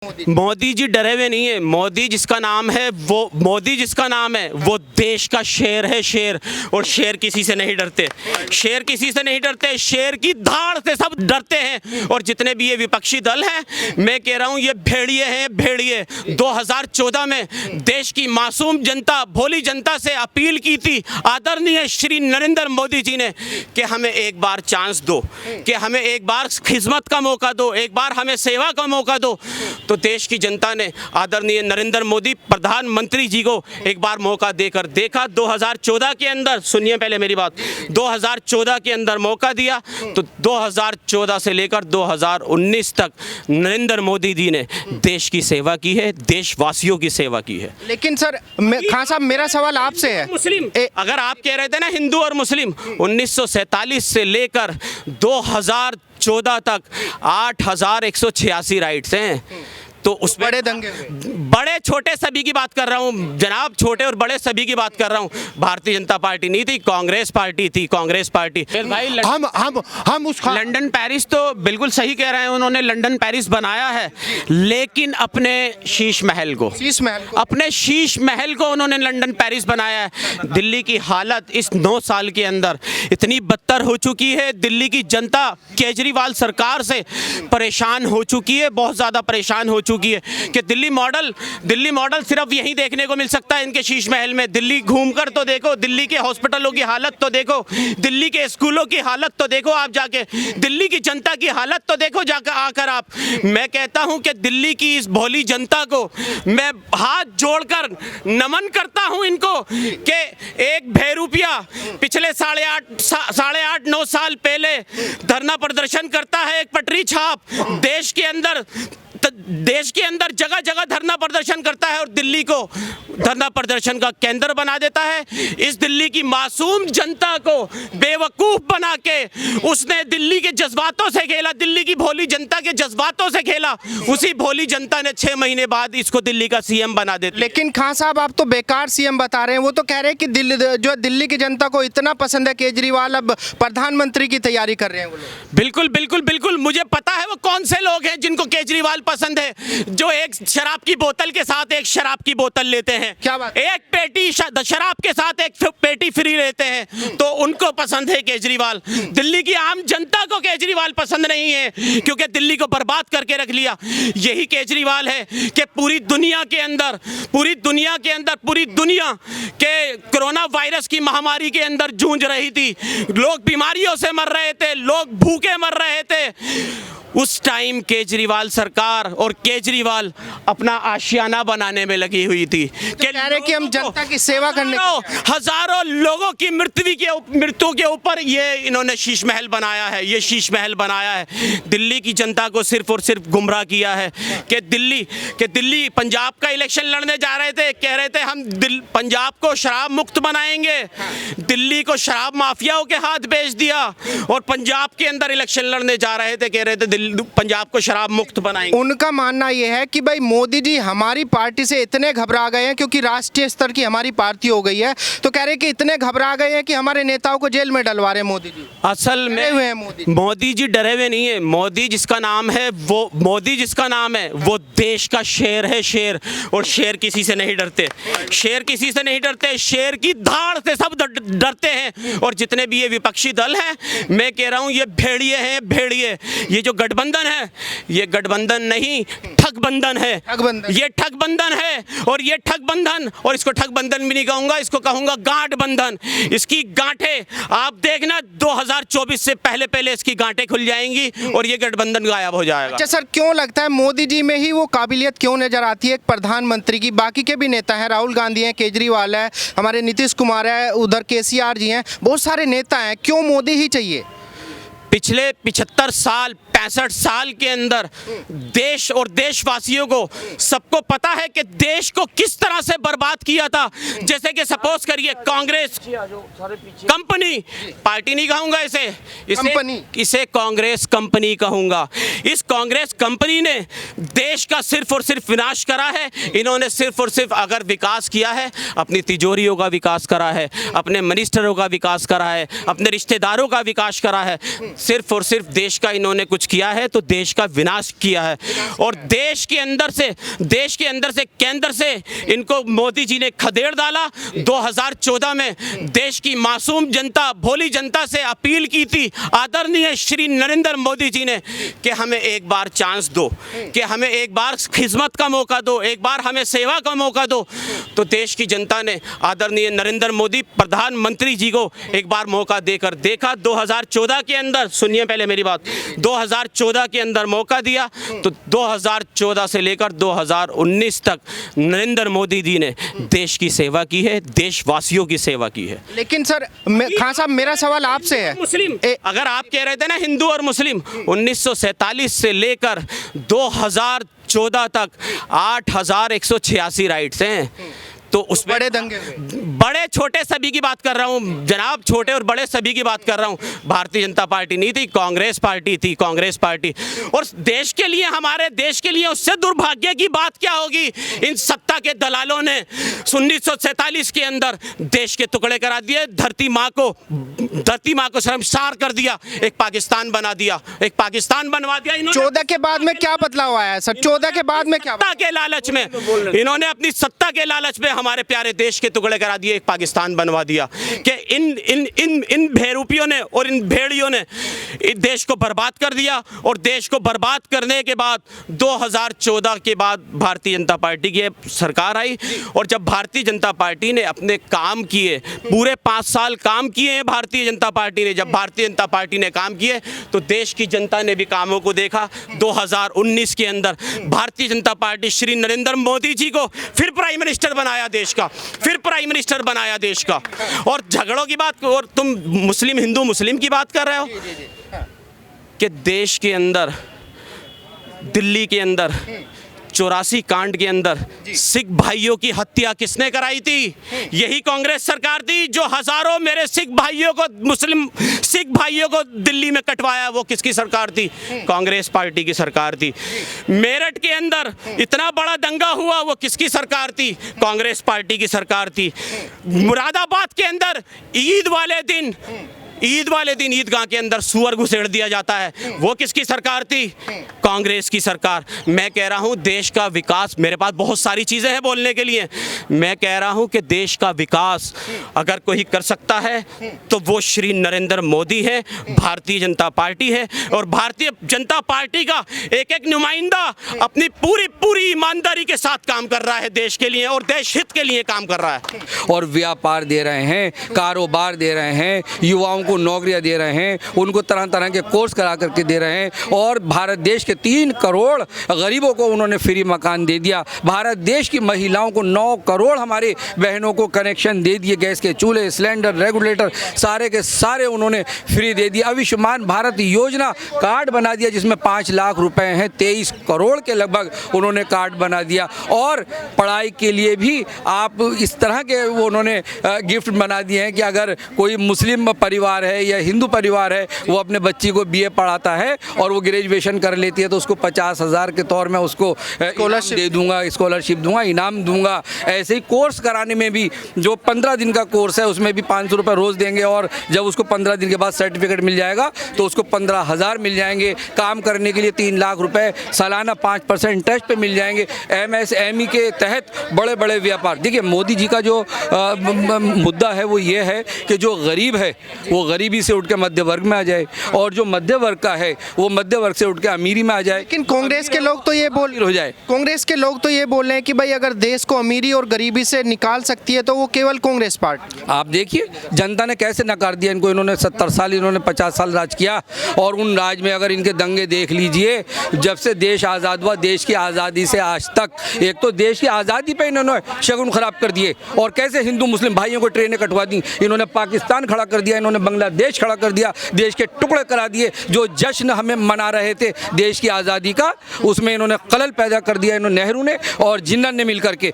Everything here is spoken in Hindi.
मोदी जी डरे हुए नहीं है। मोदी जिसका नाम है वो देश का शेर है, शेर। और शेर किसी से नहीं डरते, शेर किसी से नहीं डरते, शेर की धाड़ से सब डरते हैं। और जितने भी ये विपक्षी दल हैं, मैं कह रहा हूँ ये भेड़िए हैं, भेड़िए। 2014 में देश की मासूम जनता, भोली जनता से अपील की थी आदरणीय श्री नरेंद्र मोदी जी ने कि हमें एक बार चांस दो, कि हमें एक बार खिदमत का मौका दो, एक बार हमें सेवा का मौका दो। तो देश की जनता ने आदरणीय नरेंद्र मोदी प्रधानमंत्री जी को एक बार मौका देकर देखा। 2014 के अंदर, सुनिए पहले मेरी बात, 2014 के अंदर मौका दिया, तो 2014 से लेकर 2019 तक नरेंद्र मोदी जी ने देश की सेवा की है, देशवासियों की सेवा की है। लेकिन सर खान साहब, मेरा सवाल आपसे है, मुस्लिम अगर आप कह रहे थे ना हिंदू और मुस्लिम, 1947 से लेकर 2014 तक 8186 राइट्स हैं। तो उस बड़े दंगे, बड़े छोटे सभी की बात कर रहा हूँ जनाब, छोटे और बड़े सभी की बात कर रहा हूँ। भारतीय जनता पार्टी नहीं थी, कांग्रेस पार्टी थी, कांग्रेस पार्टी। भाई हम उस लंदन पेरिस, तो बिल्कुल सही कह रहे हैं, उन्होंने लंदन पेरिस बनाया है, लेकिन अपने शीश महल को उन्होंने लंदन पेरिस बनाया है। दिल्ली की हालत इस 9 साल के अंदर इतनी बदतर हो चुकी है, दिल्ली की जनता केजरीवाल सरकार से परेशान हो चुकी है, बहुत ज़्यादा परेशान हो चुकी है कि दिल्ली मॉडल सिर्फ यही देखने को मिल सकता है इनके शीश महल में। दिल्ली घूमकर तो देखो, दिल्ली के हॉस्पिटलों की हालत तो देखो, दिल्ली के स्कूलों की हालत तो देखो आप जाके, दिल्ली की जनता की हालत तो देखो जाकर आकर आप। मैं कहता हूं कि दिल्ली की इस भोली जनता को मैं हाथ जोड़कर नमन करता हूं इनको कि एक भेरूपिया पिछले 8.5-9 साल पहले धरना प्रदर्शन करता है, एक पटरी छाप देश के अंदर जगह जगह धरना प्रदर्शन करता है और दिल्ली को धरना प्रदर्शन का केंद्र बना देता है। इस दिल्ली की मासूम जनता को बेवकूफ बना के उसने दिल्ली के जज्बातों से खेला, दिल्ली की भोली जनता के जज्बातों से खेला। उसी भोली जनता ने 6 महीने बाद इसको दिल्ली का सीएम बना दिया। लेकिन खान साहब, आप तो बेकार सीएम बता रहे हैं। वो तो कह रहे हैं कि दिल्ली की जनता को इतना पसंद है केजरीवाल, अब प्रधानमंत्री की तैयारी कर रहे हैं वो लोग। बिल्कुल बिल्कुल बिल्कुल, मुझे पता है वो कौन से लोग हैं जिनको केजरीवाल पसंद है, जो एक शराब की बोतल के साथ एक शराब की बोतल लेते हैं। क्या बात? एक पेटी शराब के साथ एक पेटी फ्री लेते हैं, तो उनको पसंद है केजरीवाल। दिल्ली की आम जनता को केजरीवाल पसंद नहीं है, क्योंकि दिल्ली को बर्बाद करके रख लिया। यही केजरीवाल है कि पूरी दुनिया के कोरोना वायरस की महामारी के अंदर जूझ रही थी, लोग बीमारियों से मर रहे थे, लोग भूखे मर रहे थे। उस टाइम केजरीवाल सरकार और केजरीवाल अपना आशियाना बनाने में लगी हुई थी कह रहे कि हम जनता की सेवा करने, हजारों लोगों की मृत्यु के ऊपर ये इन्होंने शीश महल बनाया है, ये शीश महल बनाया है। दिल्ली की जनता को सिर्फ और सिर्फ गुमराह किया है कि दिल्ली पंजाब का इलेक्शन लड़ने जा रहे थे, कह रहे थे हम पंजाब को शराब मुक्त बनाएंगे, दिल्ली को शराब माफियाओं के हाथ बेच दिया, और पंजाब के अंदर इलेक्शन लड़ने जा रहे थे, कह रहे थे पंजाब को शराब मुक्त बनाएंगे। उनका मानना यह है कि भाई मोदी जी हमारी पार्टी से इतने घबरा गए हैं, क्योंकि राष्ट्रीय स्तर की हमारी पार्टी हो गई है, तो कह रहे हैं कि इतने घबरा गए हैं कि हमारे नेताओं को जेल में डलवा रहे हैं मोदी जी। असल में मोदी जी डरे हुए नहीं है। मोदी जिसका नाम है वो देश का शेर है, शेर। और शेर किसी से नहीं डरते, शेर किसी से नहीं डरते, शेर की धाड़ से सब डरते हैं। और जितने भी ये विपक्षी दल हैं, मैं कह रहा हूँ ये भेड़िए हैं, भेड़िए। ये जो गठबंधन है, ये गठबंधन नहीं, ठगबंधन है। ये ठगबंधन है, और ये ठगबंधन, और इसको ठगबंधन भी नहीं कहूंगा, इसको कहूंगा गांठबंधन। इसकी गांठें आप देखना 2024 से पहले इसकी गांठें खुल जाएंगी और ये गठबंधन गायब हो जाएगा। अच्छा सर, क्यों लगता है मोदी जी में ही वो काबिलियत क्यों नजर आती है एक प्रधानमंत्री की? बाकी के भी नेता हैं, राहुल गांधी हैं, केजरीवाल है, हमारे नीतीश कुमार है, उधर केसीआर जी हैं, बहुत सारे नेता हैं, क्यों मोदी ही चाहिए? पिछले 65 साल के अंदर देश और देशवासियों को सबको पता है कि देश को किस तरह से बर्बाद किया था। जैसे कि सपोज करिए कांग्रेस कंपनी, पार्टी नहीं कहूंगा इसे कांग्रेस कंपनी कहूंगा। इस कांग्रेस कंपनी ने देश का सिर्फ और सिर्फ विनाश करा है। इन्होंने सिर्फ और सिर्फ अगर विकास किया है, अपनी तिजोरियों का विकास करा है, अपने मिनिस्टरों का विकास करा है, अपने रिश्तेदारों का विकास करा है, सिर्फ और सिर्फ देश का इन्होंने कुछ किया है तो देश का विनाश किया है। और देश के अंदर से केंद्र से इनको मोदी जी ने खदेड़ डाला। 2014 में देश की मासूम जनता, भोली जनता से अपील की थी आदरणीय श्री नरेंद्र मोदी जी ने कि हमें एक बार चांस दो, कि हमें एक बार खिदमत का मौका दो, एक बार हमें सेवा का मौका दो। तो देश की जनता ने आदरणीय नरेंद्र मोदी प्रधानमंत्री जी को एक बार मौका देकर देखा। 2014 के अंदर, सुनिए पहले मेरी बात, 2014 के अंदर मौका दिया तो 2014 से लेकर 2019 तक नरेंद्र मोदी जी ने देश की सेवा की है, देशवासियों की सेवा की है। लेकिन सर खान साहब, मेरा सवाल आपसे है, मुस्लिम अगर आप कह रहे थे ना हिंदू और मुस्लिम, 1947 से लेकर 2014 तक 8,186 राइट्स हैं। तो उस बड़े दंगे, बड़े छोटे सभी की बात कर रहा हूँ जनाब, छोटे और बड़े सभी की बात कर रहा हूँ। भारतीय जनता पार्टी नहीं थी, कांग्रेस पार्टी थी, कांग्रेस पार्टी। और देश के लिए, हमारे देश के लिए उससे दुर्भाग्य की बात क्या होगी, इन सत्ता के दलालों ने 1947 के अंदर देश के टुकड़े करा दिए, धरती माँ को शर्मसार कर दिया, एक पाकिस्तान बना दिया, एक पाकिस्तान बनवा दिया। 14 के बाद में क्या बदलाव आया है सर? 14 के बाद में क्या? सत्ता के लालच में इन्होंने, अपनी सत्ता के लालच में हमारे प्यारे देश के टुकड़े करा दिए, एक पाकिस्तान बनवा दिया। कि इन भेरूपियों ने और इन भेड़ियों ने इस देश को बर्बाद कर दिया। और देश को बर्बाद करने के बाद 2014 के बाद भारतीय जनता पार्टी की सरकार आई। और जब भारतीय जनता पार्टी ने अपने काम किए, पूरे 5 साल काम किए हैं भारतीय जनता पार्टी ने, जब भारतीय जनता पार्टी ने काम किए तो देश की जनता ने भी कामों को देखा। 2019 के अंदर भारतीय जनता पार्टी श्री नरेंद्र मोदी जी को फिर प्राइम मिनिस्टर बनाया देश का, फिर प्राइम मिनिस्टर बनाया देश का। और झगड़ों की बात, और तुम मुस्लिम हिंदू मुस्लिम की बात कर रहे हो कि देश के अंदर, दिल्ली के अंदर 84 कांड के अंदर सिख भाइयों की हत्या किसने कराई थी? यही कांग्रेस सरकार थी। जो हजारों मेरे सिख भाइयों को, मुस्लिम सिख भाइयों को दिल्ली में कटवाया, वो किसकी सरकार थी? कांग्रेस पार्टी की सरकार थी। मेरठ के अंदर इतना बड़ा दंगा हुआ, वो किसकी सरकार थी? कांग्रेस पार्टी की सरकार थी। मुरादाबाद के अंदर ईद वाले दिन ईदगाह के अंदर सुअर घुसेड़ दिया जाता है, वो किसकी सरकार थी? कांग्रेस की सरकार। मैं कह रहा हूं देश का विकास, मेरे पास बहुत सारी चीजें हैं बोलने के लिए, मैं कह रहा हूं कि देश का विकास अगर कोई कर सकता है तो वो श्री नरेंद्र मोदी है, भारतीय जनता पार्टी है। और भारतीय जनता पार्टी का एक एक नुमाइंदा अपनी पूरी ईमानदारी के साथ काम कर रहा है देश के लिए, और देश हित के लिए काम कर रहा है। और व्यापार दे रहे हैं, कारोबार दे रहे हैं, युवाओं को नौकरियां दे रहे हैं, उनको तरह तरह के कोर्स करा करके दे रहे हैं। और भारत देश के 3 करोड़ गरीबों को उन्होंने फ्री मकान दे दिया। भारत देश की महिलाओं को 9 करोड़ हमारे बहनों को कनेक्शन दे दिए, गैस के चूल्हे, सिलेंडर, रेगुलेटर सारे के सारे उन्होंने फ्री दे दिया। आयुष्मान भारत योजना कार्ड बना दिया जिसमें 5 लाख रुपए हैं, 23 करोड़ के लगभग उन्होंने कार्ड बना दिया। और पढ़ाई के लिए भी आप इस तरह के वो उन्होंने गिफ्ट बना दिए हैं कि अगर कोई मुस्लिम परिवार है या हिंदू परिवार है, वो अपने बच्ची को BA पढ़ाता है और वो ग्रेजुएशन कर लेती है तो उसको 50,000 के तौर में उसको दे दूंगा, स्कॉलरशिप दूंगा, इनाम दूंगा। ऐसे ही कोर्स कराने में भी जो 15 दिन का कोर्स है उसमें भी 500 रुपये रोज़ देंगे, और जब उसको 15 दिन के बाद सर्टिफिकेट मिल जाएगा तो उसको 15,000 मिल जाएंगे। काम करने के लिए 3 लाख रुपए सालाना 5% इंटरेस्ट पे मिल जाएंगे। MSME के तहत बड़े बड़े व्यापार। देखिए मोदी जी का जो मुद्दा है वो ये है कि जो गरीब है वो गरीबी से उठ के मध्य वर्ग में आ जाए, और जो मध्य वर्ग का है वो मध्य वर्ग से उठ के अमीरी में आ जाए। लेकिन कांग्रेस के लोग तो ये हो जाए, कांग्रेस के लोग तो ये बोल रहे हैं कि भाई अगर देश को अमीरी और गरीबी से निकाल सकती है तो वो केवल कांग्रेस पार्टी। आप देखिए जनता ने कैसे नकार दिया इनको। इन्होंने 70 साल, इन्होंने 50 साल राज किया, और उन राज में अगर इनके दंगे देख लीजिए, जब से देश आज़ाद हुआ, देश की आज़ादी से आज तक, एक तो देश की आज़ादी पे इन्होंने शगुन खराब कर दिए, और कैसे हिंदू मुस्लिम भाइयों को ट्रेनें कटवा दी। इन्होंने पाकिस्तान खड़ा कर दिया, इन्होंने बांग्लादेश खड़ा कर दिया, देश के टुकड़े करा दिए। जो जश्न हमें मना रहे थे देश की आज़ादी का, उसमें इन्होंने खलल पैदा कर दिया। इन्होंने, नेहरू ने और जिन्ना ने मिल करके